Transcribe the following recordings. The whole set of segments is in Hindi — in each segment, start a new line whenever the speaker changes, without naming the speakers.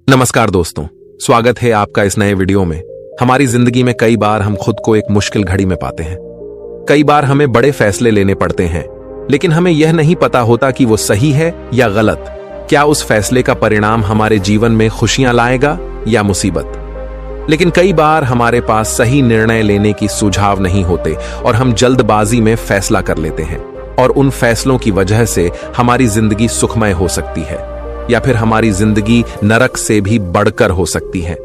नमस्कार दोस्तों, स्वागत है आपका इस नए वीडियो में। हमारी जिंदगी में कई बार हम खुद को एक मुश्किल घड़ी में पाते हैं। कई बार हमें बड़े फैसले लेने पड़ते हैं, लेकिन हमें यह नहीं पता होता कि वो सही है या गलत। क्या उस फैसले का परिणाम हमारे जीवन में खुशियां लाएगा या मुसीबत। लेकिन कई बार हमारे पास सही निर्णय लेने की सुझाव नहीं होते और हम जल्दबाजी में फैसला कर लेते हैं, और उन फैसलों की वजह से हमारी जिंदगी सुखमय हो सकती है या फिर हमारी जिंदगी नरक से भी बढ़कर हो सकती है।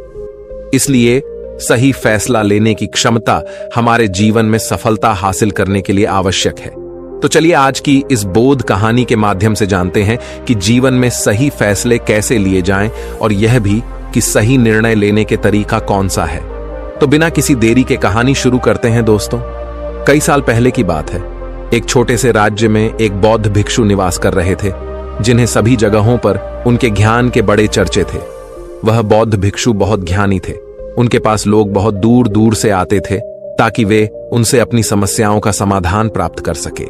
इसलिए सही फैसला लेने की क्षमता हमारे जीवन में सफलता हासिल करने के लिए आवश्यक है। तो चलिए आज की इस बोध कहानी के माध्यम से जानते हैं कि जीवन में सही फैसले कैसे लिए जाएं, और यह भी कि सही निर्णय लेने के तरीका कौन सा है। तो बिना किसी देरी के कहानी शुरू करते हैं दोस्तों। कई साल पहले की बात है। एक छोटे से राज्य में एक बौद्ध भिक्षु निवास कर रहे थे, जिन्हें सभी जगहों पर उनके ज्ञान के बड़े चर्चे थे। वह बौद्ध भिक्षु बहुत ज्ञानी थे। उनके पास लोग बहुत दूर दूर से आते थे ताकि वे उनसे अपनी समस्याओं का समाधान प्राप्त कर सके।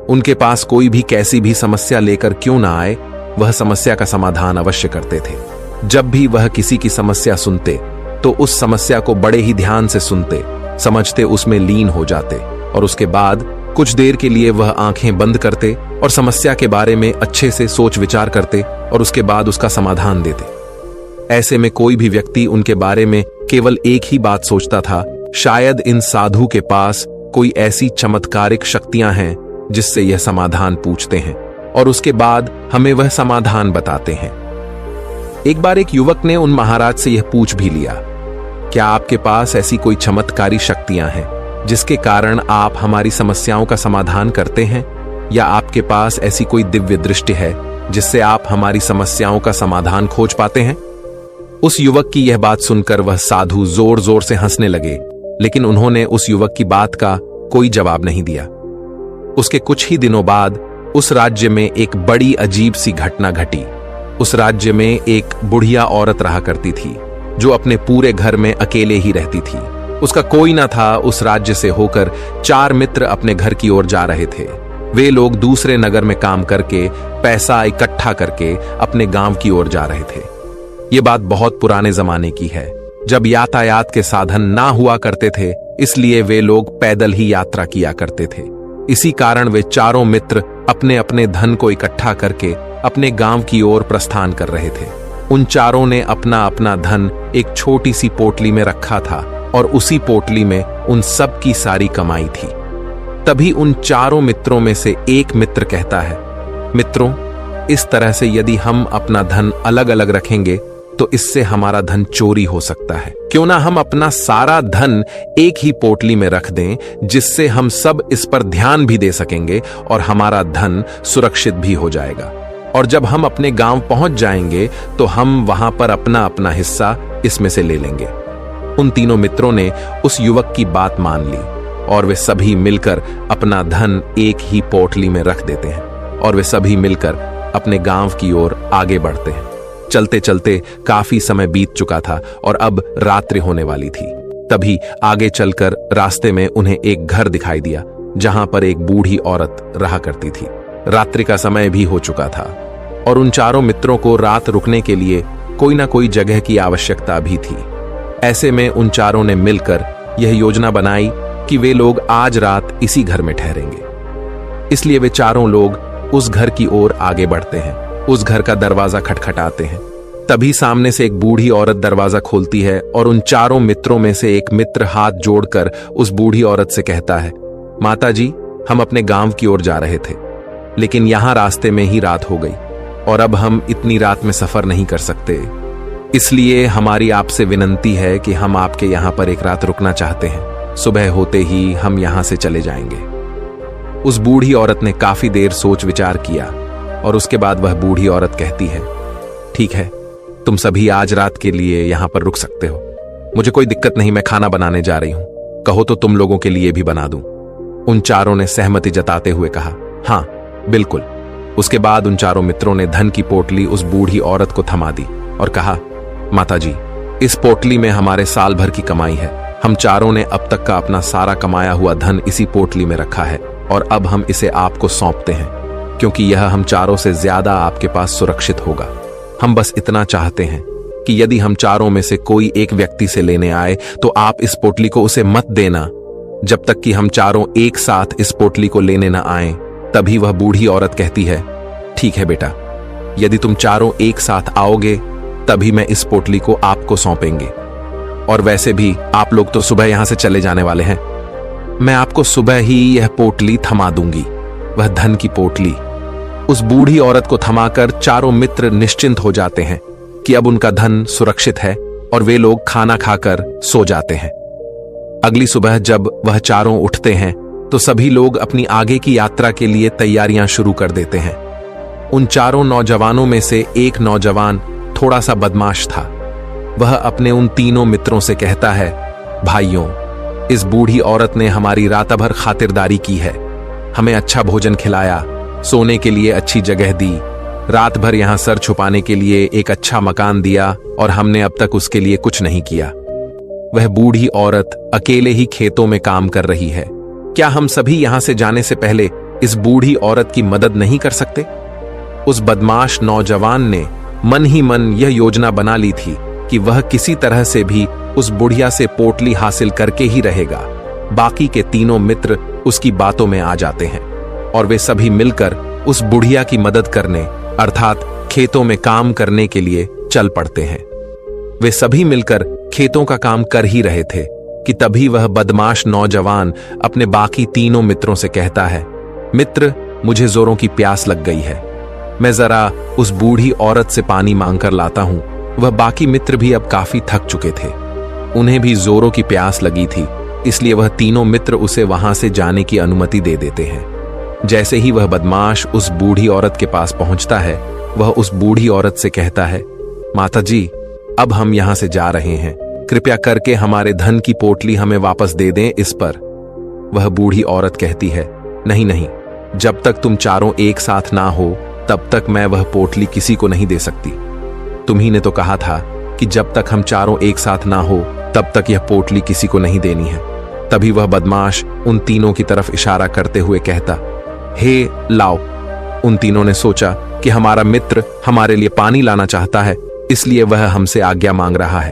उनके पास कोई भी कैसी भी समस्या लेकर क्यों ना आए, वह समस्या का समाधान अवश्य करते थे। जब भी वह किसी की समस्या सुनते तो उस समस्या को बड़े ही ध्यान से सुनते, समझते, उसमें लीन हो जाते, और उसके बाद कुछ देर के लिए वह आंखें बंद करते और समस्या के बारे में अच्छे से सोच विचार करते और उसके बाद उसका समाधान देते। ऐसे में कोई भी व्यक्ति उनके बारे में केवल एक ही बात सोचता था, शायद इन साधु के पास कोई ऐसी चमत्कारिक शक्तियां हैं जिससे यह समाधान पूछते हैं और उसके बाद हमें वह समाधान बताते हैं। एक बार एक युवक ने उन महाराज से यह पूछ भी लिया, क्या आपके पास ऐसी कोई चमत्कारी शक्तियां हैं जिसके कारण आप हमारी समस्याओं का समाधान करते हैं, या आपके पास ऐसी कोई दिव्य दृष्टि है जिससे आप हमारी समस्याओं का समाधान खोज पाते हैं। उस युवक की यह बात सुनकर वह साधु जोर जोर से हंसने लगे, लेकिन उन्होंने उस युवक की बात का कोई जवाब नहीं दिया। उसके कुछ ही दिनों बाद उस राज्य में एक बड़ी अजीब सी घटना घटी। उस राज्य में एक बुढ़िया औरत रहा करती थी, जो अपने पूरे घर में अकेले ही रहती थी। उसका कोई ना था। उस राज्य से होकर 4 मित्र अपने घर की ओर जा रहे थे। वे लोग दूसरे नगर में काम करके पैसा इकट्ठा करके अपने गांव की ओर जा रहे थे। ये बात बहुत पुराने जमाने की है, जब यातायात के साधन ना हुआ करते थे, इसलिए वे लोग पैदल ही यात्रा किया करते थे। इसी कारण वे चारों मित्र अपने अपने धन को इकट्ठा करके अपने गांव की ओर प्रस्थान कर रहे थे। उन चारों ने अपना अपना धन एक छोटी सी पोटली में रखा था और उसी पोटली में उन सब की सारी कमाई थी। तभी उन चारों मित्रों में से एक मित्र कहता है, मित्रों, इस तरह से यदि हम अपना धन अलग अलग रखेंगे तो इससे हमारा धन चोरी हो सकता है। क्यों ना हम अपना सारा धन एक ही पोटली में रख दें, जिससे हम सब इस पर ध्यान भी दे सकेंगे और हमारा धन सुरक्षित भी हो जाएगा। और जब हम अपने गांव पहुंच जाएंगे तो हम वहां पर अपना अपना हिस्सा इसमें से ले लेंगे। उन तीनों मित्रों ने उस युवक की बात मान ली और वे सभी मिलकर अपना धन एक ही पोटली में रख देते हैं और वे सभी मिलकर अपने गांव की ओर आगे बढ़ते हैं। चलते चलते काफी समय बीत चुका था और अब रात्रि होने वाली थी। तभी आगे चलकर रास्ते में उन्हें एक घर दिखाई दिया, जहां पर एक बूढ़ी औरत रहा करती थी। रात्रि का समय भी हो चुका था और उन चारों मित्रों को रात रुकने के लिए कोई ना कोई जगह की आवश्यकता भी थी। ऐसे में उन चारों ने मिलकर यह योजना बनाई कि वे लोग आज रात इसी घर में ठहरेंगे। इसलिए वे चारों लोग उस घर की ओर आगे बढ़ते हैं। उस घर का दरवाजा खटखटाते हैं। तभी सामने से एक बूढ़ी औरत दरवाजा खोलती है और उन चारों मित्रों में से एक मित्र हाथ जोड़कर उस बूढ़ी औरत से कहता है, माता जी, हम अपने गांव की ओर जा रहे थे, लेकिन यहां रास्ते में ही रात हो गई और अब हम इतनी रात में सफर नहीं कर सकते। इसलिए हमारी आपसे विनंती है कि हम आपके यहां पर एक रात रुकना चाहते हैं। सुबह होते ही हम यहां से चले जाएंगे। उस बूढ़ी औरत ने काफी देर सोच विचार किया और उसके बाद वह बूढ़ी औरत कहती है, ठीक है, तुम सभी आज रात के लिए यहां पर रुक सकते हो। मुझे कोई दिक्कत नहीं, मैं खाना बनाने जा रही हूं। कहो तो तुम लोगों के लिए भी बना दूं। उन चारों ने सहमति जताते हुए कहा, हां बिल्कुल। उसके बाद उन चारों मित्रों ने धन की पोटली उस बूढ़ी औरत को थमा दी और कहा, माता जी, इस पोटली में हमारे साल भर की कमाई है। हम चारों ने अब तक का अपना सारा कमाया हुआ धन इसी पोटली में रखा है और अब हम इसे आपको सौंपते हैं, क्योंकि यह हम चारों से ज्यादा आपके पास सुरक्षित होगा। हम बस इतना चाहते हैं कि यदि हम चारों में से कोई एक व्यक्ति से लेने आए तो आप इस पोटली को उसे मत देना जब तक कि हम चारों एक साथ इस पोटली को लेने न आए। तभी वह बूढ़ी औरत कहती है, ठीक है बेटा, यदि तुम चारों एक साथ आओगे तभी मैं इस पोटली को आपको सौंपेंगे। और वैसे भी आप लोग तो सुबह यहां से चले जाने वाले हैं, मैं आपको सुबह ही यह पोटली थमा दूंगी, वह धन की पोटली। उस बूढ़ी औरत को थमाकर चारों मित्र निश्चिंत हो जाते हैं कि अब उनका धन सुरक्षित है और वे लोग खाना खाकर सो जाते हैं। अगली सुबह जब वह चारों उठते हैं तो सभी लोग अपनी आगे की यात्रा के लिए तैयारियां शुरू कर देते हैं। उन चारों नौजवानों में से एक नौजवान थोड़ा सा बदमाश था। वह अपने उन तीनों मित्रों से कहता है, भाइयों, इस बूढ़ी औरत ने हमारी रात भर खातिरदारी की है, हमें अच्छा भोजन खिलाया, सोने के लिए अच्छी जगह दी, रात भर यहां सर छुपाने के लिए एक अच्छा मकान दिया और हमने अब तक उसके लिए कुछ नहीं किया। वह बूढ़ी औरत अकेले ही खेतों में काम कर रही है। क्या हम सभी यहां से जाने से पहले इस बूढ़ी औरत की मदद नहीं कर सकते? उस बदमाश नौजवान ने मन ही मन यह योजना बना ली थी कि वह किसी तरह से भी उस बुढ़िया से पोटली हासिल करके ही रहेगा। बाकी के तीनों मित्र उसकी बातों में आ जाते हैं और वे सभी मिलकर उस बुढ़िया की मदद करने अर्थात खेतों में काम करने के लिए चल पड़ते हैं। वे सभी मिलकर खेतों का काम कर ही रहे थे कि तभी वह बदमाश नौजवान अपने बाकी तीनों मित्रों से कहता है, मित्र, मुझे जोरों की प्यास लग गई है, मैं जरा उस बूढ़ी औरत से पानी मांगकर लाता हूं। वह बाकी मित्र भी अब काफी थक चुके थे, उन्हें भी जोरों की प्यास लगी थी, इसलिए वह तीनों मित्र उसे वहां से जाने की अनुमति दे देते हैं। जैसे ही वह बदमाश उस बूढ़ी औरत के पास पहुंचता है, वह उस बूढ़ी औरत से कहता है, माता जी, अब हम यहां से जा रहे हैं, कृपया करके हमारे धन की पोटली हमें वापस दे दें। इस पर वह बूढ़ी औरत कहती है, नहीं नहीं, जब तक तुम चारों एक साथ ना हो तब तक मैं वह पोटली किसी को नहीं दे सकती। तुम्ही ने तो कहा था कि जब तक हम चारों एक साथ ना हो तब तक यह पोटली किसी को नहीं देनी है। तभी वह बदमाश उन तीनों की तरफ इशारा करते हुए कहता, हे लाओ। उन तीनों ने सोचा कि हमारा मित्र हमारे लिए पानी लाना चाहता है, इसलिए वह हमसे आज्ञा मांग रहा है।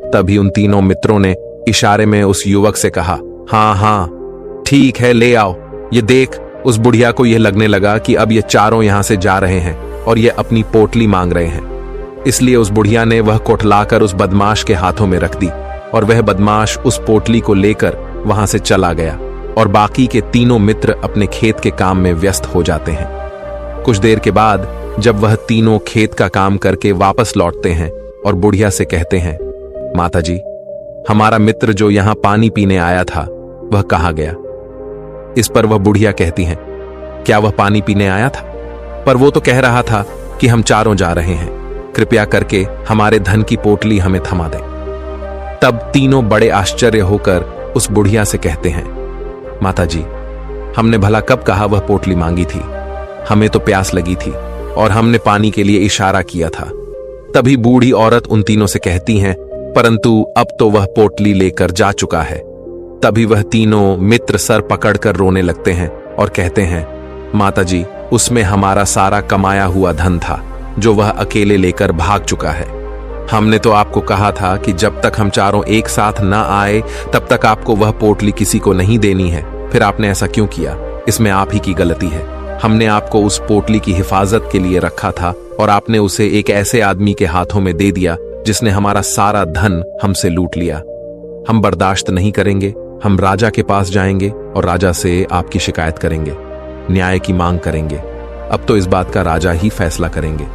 तभी उन तीनों मित्रों ने इशारे में उस युवक से कहा, हाँ हाँ ठीक है, ले आओ। ये देख, उस बुढ़िया को यह लगने लगा कि अब ये चारों यहां से जा रहे हैं और ये अपनी पोटली मांग रहे हैं, इसलिए उस बुढ़िया ने वह कोठलाकर उस बदमाश के हाथों में रख दी और वह बदमाश उस पोटली को लेकर वहां से चला गया और बाकी के तीनों मित्र अपने खेत के काम में व्यस्त हो जाते हैं। कुछ देर के बाद जब वह तीनों खेत का काम करके वापस लौटते हैं और बुढ़िया से कहते हैं, माता जी, हमारा मित्र जो यहां पानी पीने आया था वह कहाँ गया? इस पर वह बुढ़िया कहती हैं, क्या वह पानी पीने आया था? पर वो तो कह रहा था कि हम चारों जा रहे हैं, कृपया करके हमारे धन की पोटली हमें थमा दें। तब तीनों बड़े आश्चर्य होकर उस बुढ़िया से कहते हैं, माता जी, हमने भला कब कहा वह पोटली मांगी थी? हमें तो प्यास लगी थी और हमने पानी के लिए इशारा किया था। तभी बूढ़ी औरत उन तीनों से कहती हैं, परंतु अब तो वह पोटली लेकर जा चुका है। तभी वह तीनों मित्र सर पकड़कर रोने लगते हैं और कहते हैं, माता जी, उसमें हमारा सारा कमाया हुआ धन था जो वह अकेले लेकर भाग चुका है। हमने तो आपको कहा था कि जब तक हम चारों एक साथ ना आए तब तक आपको वह पोटली किसी को नहीं देनी है, फिर आपने ऐसा क्यों किया? इसमें आप ही की गलती है। हमने आपको उस पोटली की हिफाजत के लिए रखा था और आपने उसे एक ऐसे आदमी के हाथों में दे दिया जिसने हमारा सारा धन हमसे लूट लिया। हम बर्दाश्त नहीं करेंगे, हम राजा के पास जाएंगे और राजा से आपकी शिकायत करेंगे, न्याय की मांग करेंगे। अब तो इस बात का राजा ही फैसला करेंगे।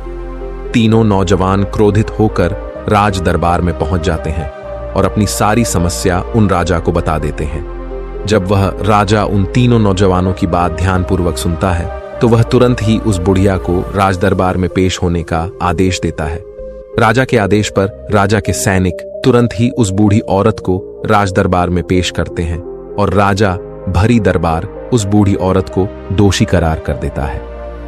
तीनों नौजवान क्रोधित होकर राज दरबार में पहुंच जाते हैं और अपनी सारी समस्या उन राजा को बता देते हैं। जब वह राजा उन तीनों नौजवानों की बात ध्यानपूर्वक सुनता है तो वह तुरंत ही उस बुढ़िया को राज दरबार में पेश होने का आदेश देता है। राजा के आदेश पर राजा के सैनिक तुरंत ही उस बूढ़ी औरत को राज दरबार में पेश करते हैं और राजा भरी दरबार उस बूढ़ी औरत को दोषी करार कर देता है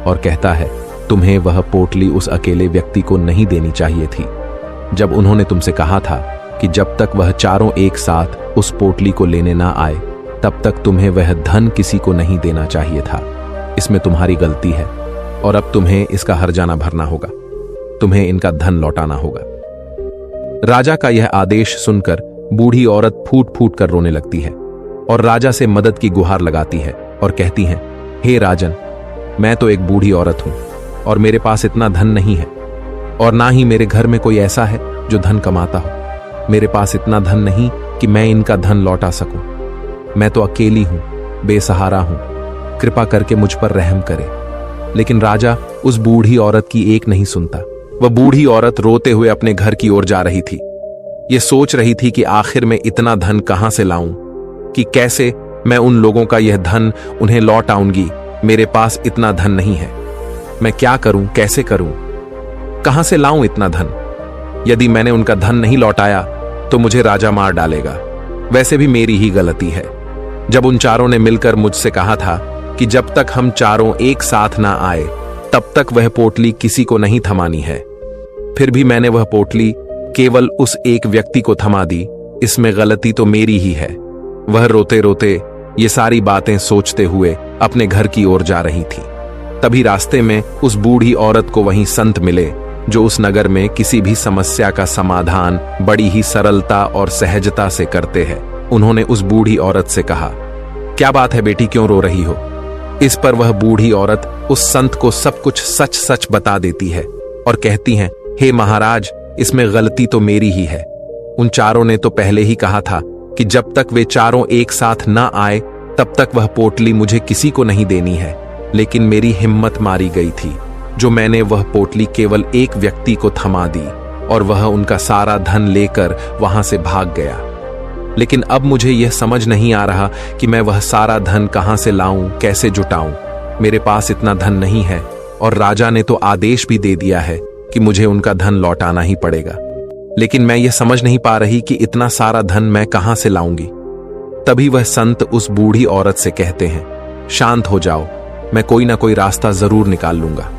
और कहता है, तुम्हें वह पोटली उस अकेले व्यक्ति को नहीं देनी चाहिए थी। जब उन्होंने तुमसे कहा था कि जब तक वह चारों एक साथ उस पोटली को लेने ना आए तब तक तुम्हें वह धन किसी को नहीं देना चाहिए था। इसमें तुम्हारी गलती है और अब तुम्हें इसका हर्जाना भरना होगा, तुम्हें इनका धन लौटाना होगा। राजा का यह आदेश सुनकर बूढ़ी औरत फूट फूट कर रोने लगती है और राजा से मदद की गुहार लगाती है और कहती है, हे राजन, मैं तो एक बूढ़ी औरत हूं और मेरे पास इतना धन नहीं है और ना ही मेरे घर में कोई ऐसा है जो धन कमाता हो। मेरे पास इतना धन नहीं कि मैं इनका धन लौटा सकूं। मैं तो अकेली हूं, बेसहारा हूं, कृपा करके मुझ पर रहम करे। लेकिन राजा उस बूढ़ी औरत की एक नहीं सुनता। वह बूढ़ी औरत रोते हुए अपने घर की ओर जा रही थी। ये सोच रही थी कि आखिर में इतना धन कहां से लाऊं, कि कैसे मैं उन लोगों का यह धन उन्हें लौट आऊंगी। मेरे पास इतना धन नहीं है। मैं क्या करूं, कैसे करूं, कहां से लाऊं इतना धन? यदि मैंने उनका धन नहीं लौटाया तो मुझे राजा मार डालेगा। वैसे भी मेरी ही गलती है। जब उन चारों ने मिलकर मुझसे कहा था कि जब तक हम चारों एक साथ ना आए तब तक वह पोटली किसी को नहीं थमानी है, फिर भी मैंने वह पोटली केवल उस एक व्यक्ति को थमा दी। इसमें गलती तो मेरी ही है। वह रोते रोते ये सारी बातें सोचते हुए अपने घर की ओर जा रही थी। तभी रास्ते में उस बूढ़ी औरत को वहीं संत मिले जो उस नगर में किसी भी समस्या का समाधान बड़ी ही सरलता और सहजता से करते हैं। उन्होंने उस बूढ़ी औरत से कहा, क्या बात है बेटी, क्यों रो रही हो? इस पर वह बूढ़ी औरत उस संत को सब कुछ सच सच बता देती है और कहती है, हे महाराज, इसमें गलती तो मेरी ही है। उन चारों ने तो पहले ही कहा था कि जब तक वे चारों एक साथ ना आए तब तक वह पोटली मुझे किसी को नहीं देनी है। लेकिन मेरी हिम्मत मारी गई थी जो मैंने वह पोटली केवल एक व्यक्ति को थमा दी और वह उनका सारा धन लेकर वहां से भाग गया। लेकिन अब मुझे यह समझ नहीं आ रहा कि मैं वह सारा धन कहां से लाऊं, कैसे जुटाऊं। मेरे पास इतना धन नहीं है और राजा ने तो आदेश भी दे दिया है कि मुझे उनका धन लौटाना ही पड़ेगा। लेकिन मैं यह समझ नहीं पा रही कि इतना सारा धन मैं कहां से लाऊंगी। तभी वह संत उस बूढ़ी औरत से कहते हैं, शांत हो जाओ, मैं कोई ना कोई रास्ता जरूर निकाल लूंगा।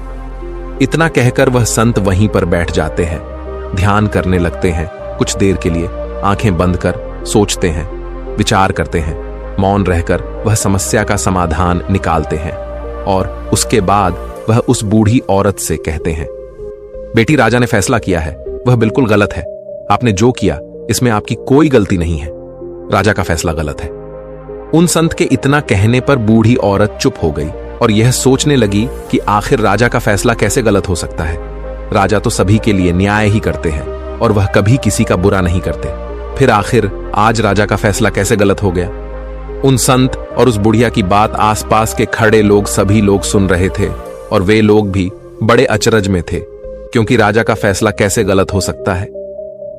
इतना कहकर वह संत वहीं पर बैठ जाते हैं, ध्यान करने लगते हैं। कुछ देर के लिए आंखें बंद कर सोचते हैं, विचार करते हैं। मौन रहकर वह समस्या का समाधान निकालते हैं और उसके बाद वह उस बूढ़ी औरत से कहते हैं, बेटी, राजा ने फैसला किया है, वह बिल्कुल गलत है। आपने जो किया इसमें आपकी कोई गलती नहीं है। राजा का फैसला गलत है। उन संत के इतना कहने पर बूढ़ी औरत चुप हो गई और यह सोचने लगी कि आखिर राजा का फैसला कैसे गलत हो सकता है। राजा तो सभी के लिए न्याय ही करते हैं और वह कभी किसी का बुरा नहीं करते। फिर आखिर आज राजा का फैसला कैसे गलत हो गया? उन संत और उस बुढ़िया की बात आसपास के खड़े लोग सभी लोग सुन रहे थे और वे लोग भी बड़े अचरज में थे, क्योंकि राजा का फैसला कैसे गलत हो सकता है।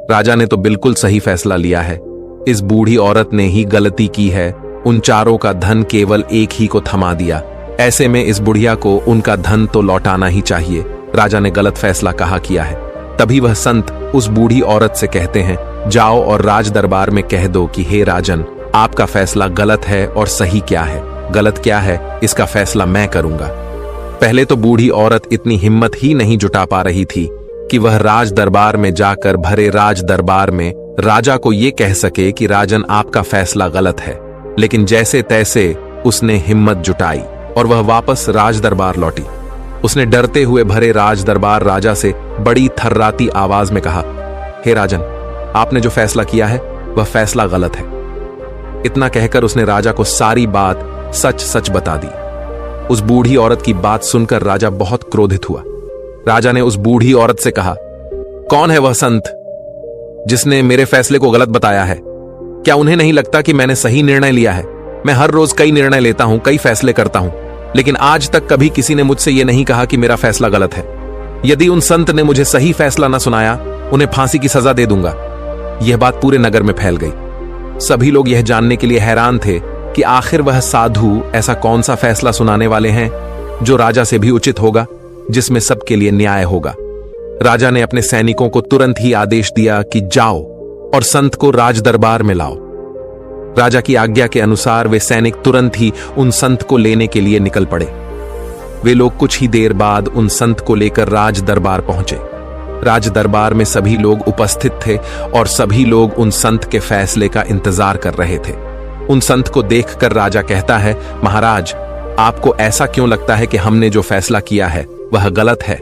राजा ने तो बिल्कुल सही फैसला लिया है। इस बूढ़ी औरत ने ही गलती की है, उन चारों का धन केवल एक ही को थमा दिया। ऐसे में इस बुढ़िया को उनका धन तो लौटाना ही चाहिए। राजा ने गलत फैसला कहा किया है। तभी वह संत उस बूढ़ी औरत से कहते हैं, जाओ और राज दरबार में कह दो कि हे राजन, आपका फैसला गलत है और सही क्या है, गलत क्या है, इसका फैसला मैं करूंगा। पहले तो बूढ़ी औरत इतनी हिम्मत ही नहीं जुटा पा रही थी कि वह राज दरबार में जाकर भरे राज दरबार में राजा को यह कह सके कि राजन, आपका फैसला गलत है। लेकिन जैसे तैसे उसने हिम्मत जुटाई और वह वापस राज दरबार लौटी। उसने डरते हुए भरे राज दरबार राजा से बड़ी थर्राती आवाज में कहा, हे राजन, आपने जो फैसला किया है वह फैसला गलत है। इतना कहकर उसने राजा को सारी बात सच सच बता दी। उस बूढ़ी औरत की बात सुनकर राजा बहुत क्रोधित हुआ। राजा ने उस बूढ़ी औरत से कहा, कौन है वह संत जिसने मेरे फैसले को गलत बताया है? क्या उन्हें नहीं लगता कि मैंने सही निर्णय लिया है? मैं हर रोज कई निर्णय लेता हूं, कई फैसले करता हूं, लेकिन आज तक कभी किसी ने मुझसे यह नहीं कहा कि मेरा फैसला गलत है। यदि उन संत ने मुझे सही फैसला न सुनाया, उन्हें फांसी की सजा दे दूंगा। यह बात पूरे नगर में फैल गई। सभी लोग यह जानने के लिए हैरान थे कि आखिर वह साधु ऐसा कौन सा फैसला सुनाने वाले हैं जो राजा से भी उचित होगा, जिसमें सबके लिए न्याय होगा। राजा ने अपने सैनिकों को तुरंत ही आदेश दिया कि जाओ और संत को राज दरबार में लाओ। राजा की आज्ञा के अनुसार वे सैनिक तुरंत ही उन संत को लेने के लिए निकल पड़े। वे लोग कुछ ही देर बाद उन संत को लेकर राज दरबार पहुंचे। राज दरबार में सभी लोग उपस्थित थे और सभी लोग उन संत के फैसले का इंतजार कर रहे थे। उन संत को देखकर राजा कहता है, महाराज, आपको ऐसा क्यों लगता है कि हमने जो फैसला किया है वह गलत है?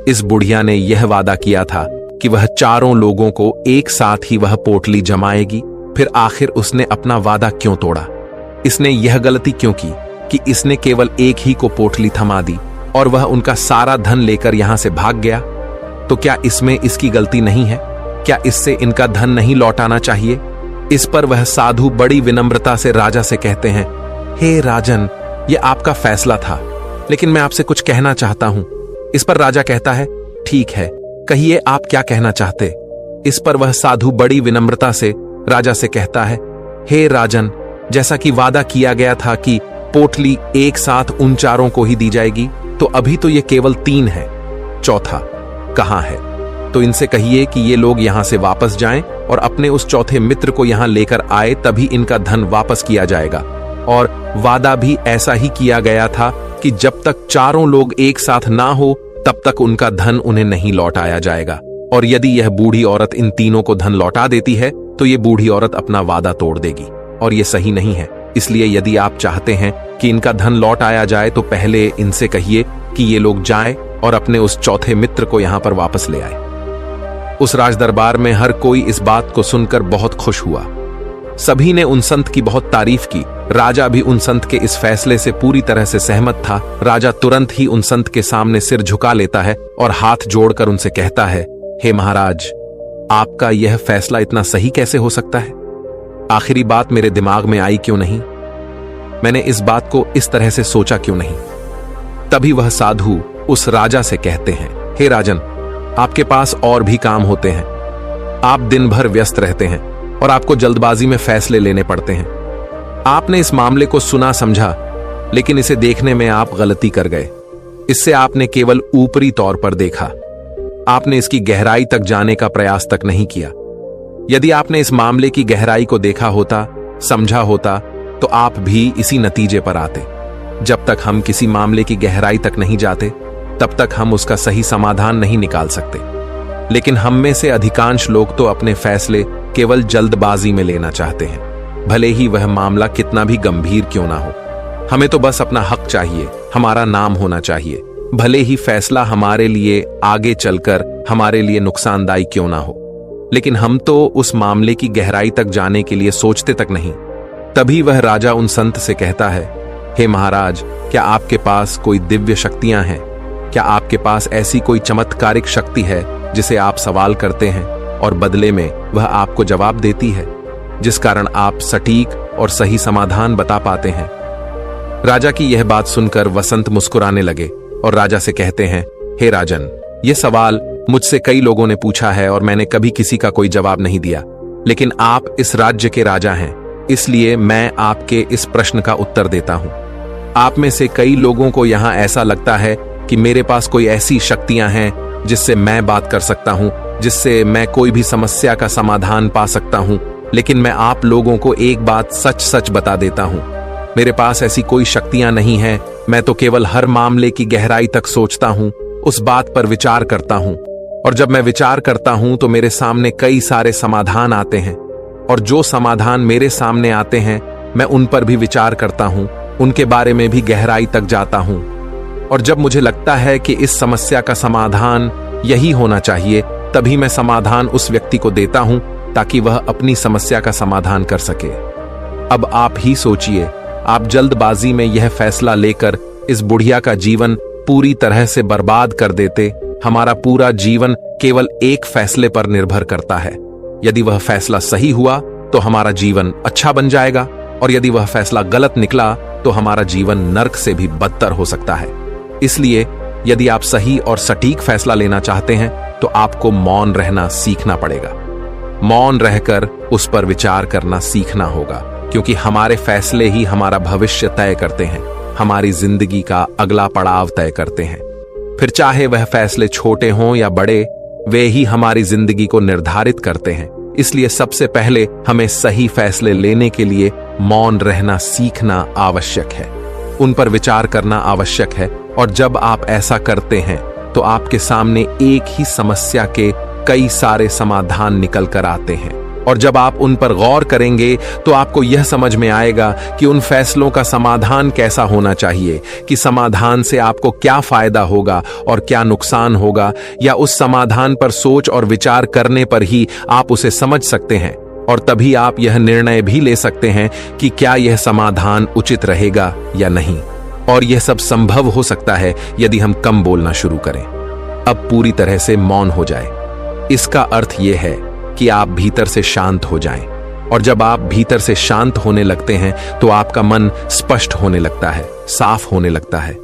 इस बुढ़िया ने यह वादा किया था कि वह चारों लोगों को एक साथ ही वह पोटली जमाएगी। फिर आखिर उसने अपना वादा क्यों तोड़ा? इसने यह गलती क्यों की कि इसने केवल एक ही को पोटली थमा दी और वह उनका सारा धन लेकर यहां से भाग गया? तो क्या इसमें इसकी गलती नहीं है? क्या इससे इनका धन नहीं लौटाना चाहिए? इस पर वह साधु बड़ी विनम्रता से राजा से कहते हैं, हे राजन, यह आपका फैसला था, लेकिन मैं आपसे कुछ कहना चाहता हूं। इस पर राजा कहता है, ठीक है, कहिए आप क्या कहना चाहते। इस पर वह साधु बड़ी विनम्रता से राजा से कहता है, हे राजन, जैसा कि वादा किया गया था कि पोटली एक साथ उन चारों को ही दी जाएगी, तो अभी तो ये केवल 3 है, चौथा कहां है? तो इनसे कहिए कि ये लोग यहां से वापस जाएं और अपने उस चौथे मित्र को यहां लेकर आए, तभी इनका धन वापस किया जाएगा। और वादा भी ऐसा ही किया गया था कि जब तक चारों लोग एक साथ ना हो तब तक उनका धन उन्हें नहीं लौटाया जाएगा। और यदि यह बूढ़ी औरत इन तीनों को धन लौटा देती है तो ये बूढ़ी औरत अपना वादा तोड़ देगी, और ये सही नहीं है। इसलिए यदि आप चाहते हैं कि इनका धन लौट आया जाए तो पहले इनसे कहिए कि ये लोग जाएं और अपने उस चौथे मित्र को यहां पर वापस ले आए। उस राजदरबार में हर कोई इस बात को सुनकर बहुत खुश हुआ। सभी ने उन संत की बहुत तारीफ की। राजा भी उन संत के इस फैसले से पूरी तरह से सहमत था। राजा तुरंत ही उन संत के सामने सिर झुका लेता है और हाथ जोड़कर उनसे कहता है, हे महाराज, आपका यह फैसला इतना सही कैसे हो सकता है? आखिरी बात मेरे दिमाग में आई क्यों नहीं? मैंने इस बात को इस तरह से सोचा क्यों नहीं? तभी वह साधु उस राजा से कहते हैं, हे राजन, आपके पास और भी काम होते हैं। आप दिन भर व्यस्त रहते हैं और आपको जल्दबाजी में फैसले लेने पड़ते हैं। आपने इस मामले को सुना समझा, लेकिन इसे देखने में आप गलती कर गए। इससे आपने केवल ऊपरी तौर पर देखा। आपने इसकी गहराई तक जाने का प्रयास तक नहीं किया। यदि आपने इस मामले की गहराई को देखा होता, समझा होता, तो आप भी इसी नतीजे पर आते। जब तक हम किसी मामले की गहराई तक नहीं जाते, तब तक हम उसका सही समाधान नहीं निकाल सकते। लेकिन हम में से अधिकांश लोग तो अपने फैसले केवल जल्दबाजी में लेना चाहते हैं, भले ही वह मामला कितना भी गंभीर क्यों ना हो। हमें तो बस अपना हक चाहिए, हमारा नाम होना चाहिए, भले ही फैसला हमारे लिए आगे चलकर हमारे लिए नुकसानदायी क्यों ना हो। लेकिन हम तो उस मामले की गहराई तक जाने के लिए सोचते तक नहीं। तभी वह राजा उन संत से कहता है, हे महाराज, क्या आपके पास कोई दिव्य शक्तियां हैं? क्या आपके पास ऐसी कोई चमत्कारिक शक्ति है जिसे आप सवाल करते हैं और बदले में वह आपको जवाब देती है, जिस कारण आप सटीक और सही समाधान बता पाते हैं? राजा की यह बात सुनकर वसंत मुस्कुराने लगे और राजा से कहते हैं, हे राजन, यह सवाल मुझसे कई लोगों ने पूछा है और मैंने कभी किसी का कोई जवाब नहीं दिया। लेकिन आप इस राज्य के राजा हैं, इसलिए मैं आपके इस प्रश्न का उत्तर देता हूं। आप में से कई लोगों को यहां ऐसा लगता है कि मेरे पास कोई ऐसी शक्तियां हैं जिससे मैं बात कर सकता हूं, जिससे मैं कोई भी समस्या का समाधान पा सकता हूं। लेकिन मैं आप लोगों को एक बात सच सच बता देता हूं, मेरे पास ऐसी कोई शक्तियां नहीं हैं। मैं तो केवल हर मामले की गहराई तक सोचता हूं, उस बात पर विचार करता हूं, और जब मैं विचार करता हूं तो मेरे सामने कई सारे समाधान आते हैं, और जो समाधान मेरे सामने आते हैं मैं उन पर भी विचार करता हूं, उनके बारे में भी गहराई तक जाता हूं। और जब मुझे लगता है कि इस समस्या का समाधान यही होना चाहिए, तभी मैं समाधान उस व्यक्ति को देता हूं ताकि वह अपनी समस्या का समाधान कर सके। अब आप ही सोचिए, आप जल्दबाजी में यह फैसला लेकर इस बुढ़िया का जीवन पूरी तरह से बर्बाद कर देते। हमारा पूरा जीवन केवल एक फैसले पर निर्भर करता है। यदि वह फैसला सही हुआ तो हमारा जीवन अच्छा बन जाएगा, और यदि वह फैसला गलत निकला तो हमारा जीवन नर्क से भी बदतर हो सकता है। इसलिए यदि आप सही और सटीक फैसला लेना चाहते हैं तो आपको मौन रहना सीखना पड़ेगा। मौन रहकर उस पर विचार करना सीखना होगा, क्योंकि हमारे फैसले ही हमारा भविष्य तय करते हैं, हमारी जिंदगी का अगला पड़ाव तय करते हैं। फिर चाहे वह फैसले छोटे हों या बड़े, वे ही हमारी जिंदगी को निर्धारित करते हैं। इसलिए सबसे पहले हमें सही फैसले लेने के लिए मौन रहना सीखना आवश्यक है, उन पर विचार करना आवश्यक है। और जब आप ऐसा करते हैं तो आपके सामने एक ही समस्या के कई सारे समाधान निकल कर आते हैं, और जब आप उन पर गौर करेंगे तो आपको यह समझ में आएगा कि उन फैसलों का समाधान कैसा होना चाहिए, कि समाधान से आपको क्या फायदा होगा और क्या नुकसान होगा, या उस समाधान पर सोच और विचार करने पर ही आप उसे समझ सकते हैं और तभी आप यह निर्णय भी ले सकते हैं कि क्या यह समाधान उचित रहेगा या नहीं। और यह सब संभव हो सकता है यदि हम कम बोलना शुरू करें, अब पूरी तरह से मौन हो जाए। इसका अर्थ यह है कि आप भीतर से शांत हो जाएं, और जब आप भीतर से शांत होने लगते हैं तो आपका मन स्पष्ट होने लगता है, साफ होने लगता है,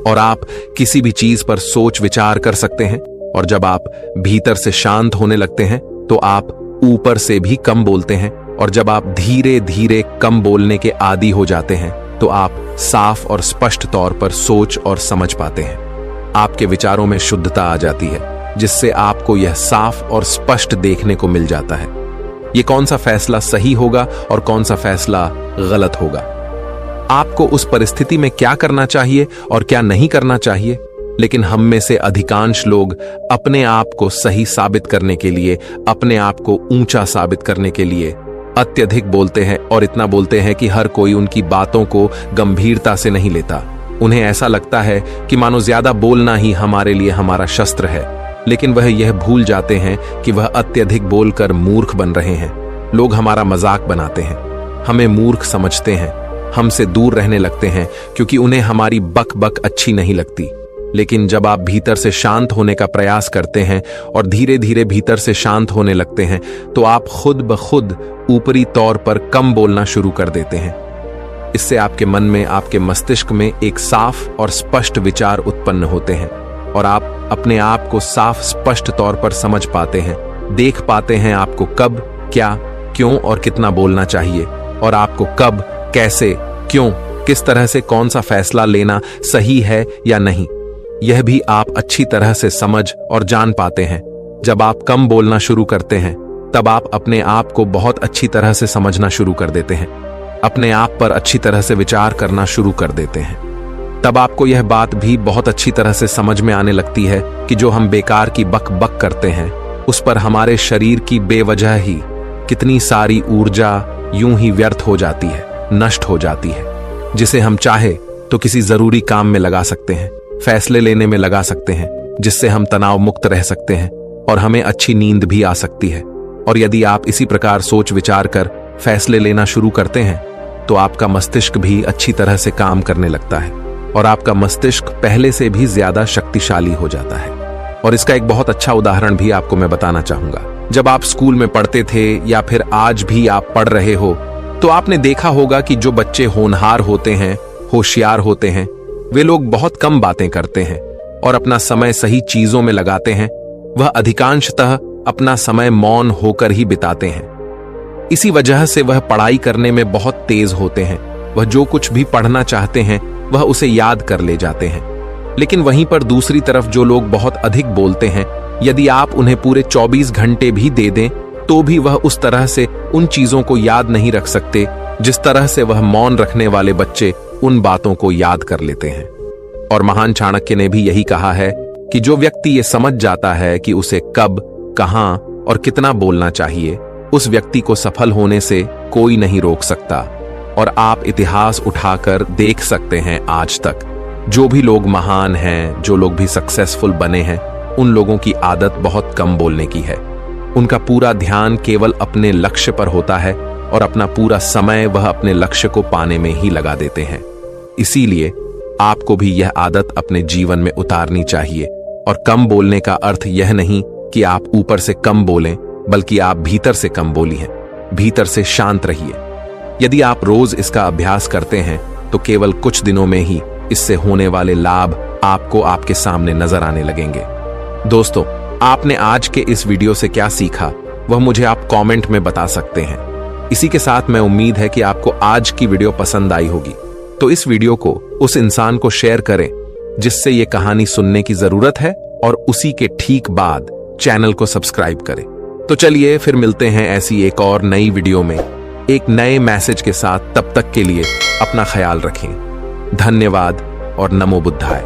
और आप किसी भी चीज पर सोच विचार कर सकते हैं। और जब आप भीतर से शांत होने लगते हैं तो आप ऊपर से भी कम बोलते हैं, और जब आप धीरे धीरे कम बोलने के आदी हो जाते हैं तो आप साफ और स्पष्ट तौर पर सोच और समझ पाते हैं। आपके विचारों में शुद्धता आ जाती है, जिससे आपको यह साफ और स्पष्ट देखने को मिल जाता है ये कौन सा फैसला सही होगा और कौन सा फैसला गलत होगा, आपको उस परिस्थिति में क्या करना चाहिए और क्या नहीं करना चाहिए। लेकिन हम में से अधिकांश लोग अपने आप को सही साबित करने के लिए, अपने आप को ऊंचा साबित करने के लिए अत्यधिक बोलते हैं, और इतना बोलते हैं कि हर कोई उनकी बातों को गंभीरता से नहीं लेता। उन्हें ऐसा लगता है कि मानो ज्यादा बोलना ही हमारे लिए हमारा शस्त्र है, लेकिन वह यह भूल जाते हैं कि वह अत्यधिक बोलकर मूर्ख बन रहे हैं। लोग हमारा मजाक बनाते हैं, हमें मूर्ख समझते हैं, हमसे दूर रहने लगते हैं क्योंकि उन्हें हमारी बक बक अच्छी नहीं लगती। लेकिन जब आप भीतर से शांत होने का प्रयास करते हैं और धीरे धीरे भीतर से शांत होने लगते हैं तो आप खुद ब खुद ऊपरी तौर पर कम बोलना शुरू कर देते हैं। इससे आपके मन में, आपके मस्तिष्क में एक साफ और स्पष्ट विचार उत्पन्न होते हैं, और आप अपने आप को साफ स्पष्ट तौर पर समझ पाते हैं, देख पाते हैं आपको कब, क्या, क्यों और कितना बोलना चाहिए, और आपको कब, कैसे, क्यों, किस तरह से कौन सा फैसला लेना सही है या नहीं, यह भी आप अच्छी तरह से समझ और जान पाते हैं। जब आप कम बोलना शुरू करते हैं तब आप अपने आप को बहुत अच्छी तरह से समझना शुरू कर देते हैं, अपने आप पर अच्छी तरह से विचार करना शुरू कर देते हैं। तब आपको यह बात भी बहुत अच्छी तरह से समझ में आने लगती है कि जो हम बेकार की बक बक करते हैं उस पर हमारे शरीर की बेवजह ही कितनी सारी ऊर्जा यूं ही व्यर्थ हो जाती है, नष्ट हो जाती है, जिसे हम चाहे तो किसी जरूरी काम में लगा सकते हैं, फैसले लेने में लगा सकते हैं, जिससे हम तनाव मुक्त रह सकते हैं और हमें अच्छी नींद भी आ सकती है। और यदि आप इसी प्रकार सोच विचार कर फैसले लेना शुरू करते हैं तो आपका मस्तिष्क भी अच्छी तरह से काम करने लगता है, और आपका मस्तिष्क पहले से भी ज्यादा शक्तिशाली हो जाता है। और इसका एक बहुत अच्छा उदाहरण भी आपको मैं बताना चाहूंगा। जब आप स्कूल में पढ़ते थे या फिर आज भी आप पढ़ रहे हो तो आपने देखा होगा कि जो बच्चे होनहार होते हैं, होशियार होते हैं, वे लोग बहुत कम बातें करते हैं और अपना समय सही चीजों में लगाते हैं। वह अधिकांशतः अपना समय मौन होकर ही बिताते हैं। इसी वजह से वह पढ़ाई करने में बहुत तेज होते हैं। वह जो कुछ भी पढ़ना चाहते हैं वह उसे याद कर ले जाते हैं। लेकिन वहीं पर दूसरी तरफ जो लोग बहुत अधिक बोलते हैं, यदि आप उन्हें पूरे 24 घंटे भी दे दें तो भी वह उस तरह से उन चीजों को याद नहीं रख सकते जिस तरह से वह मौन रखने वाले बच्चे उन बातों को याद कर लेते हैं। और महान चाणक्य ने भी यही कहा है कि जो व्यक्ति ये समझ जाता है कि उसे कब, कहां और कितना बोलना चाहिए, उस व्यक्ति को सफल होने से कोई नहीं रोक सकता। और आप इतिहास उठाकर देख सकते हैं आज तक जो भी लोग महान हैं, जो लोग भी सक्सेसफुल बने हैं, उन लोगों की आदत बहुत कम बोलने की है। उनका पूरा ध्यान केवल अपने लक्ष्य पर होता है और अपना पूरा समय वह अपने लक्ष्य को पाने में ही लगा देते हैं। इसीलिए आपको भी यह आदत अपने जीवन में उतारनी चाहिए। और कम बोलने का अर्थ यह नहीं कि आप ऊपर से कम बोलें, बल्कि आप भीतर से कम बोलिए, भीतर से शांत रहिए। यदि आप रोज इसका अभ्यास करते हैं तो केवल कुछ दिनों में ही इससे होने वाले लाभ आपको आपके सामने नजर आने लगेंगे। दोस्तों, आपने आज के इस वीडियो से क्या सीखा वह मुझे आप कमेंट में बता सकते हैं। इसी के साथ मैं उम्मीद है कि आपको आज की वीडियो पसंद आई होगी, तो इस वीडियो को उस इंसान को शेयर करें जिससे ये कहानी सुनने की जरूरत है, और उसी के ठीक बाद चैनल को सब्सक्राइब करें। तो चलिए फिर मिलते हैं ऐसी एक और नई वीडियो में एक नए मैसेज के साथ। तब तक के लिए अपना ख्याल रखें। धन्यवाद और नमो बुद्धाय।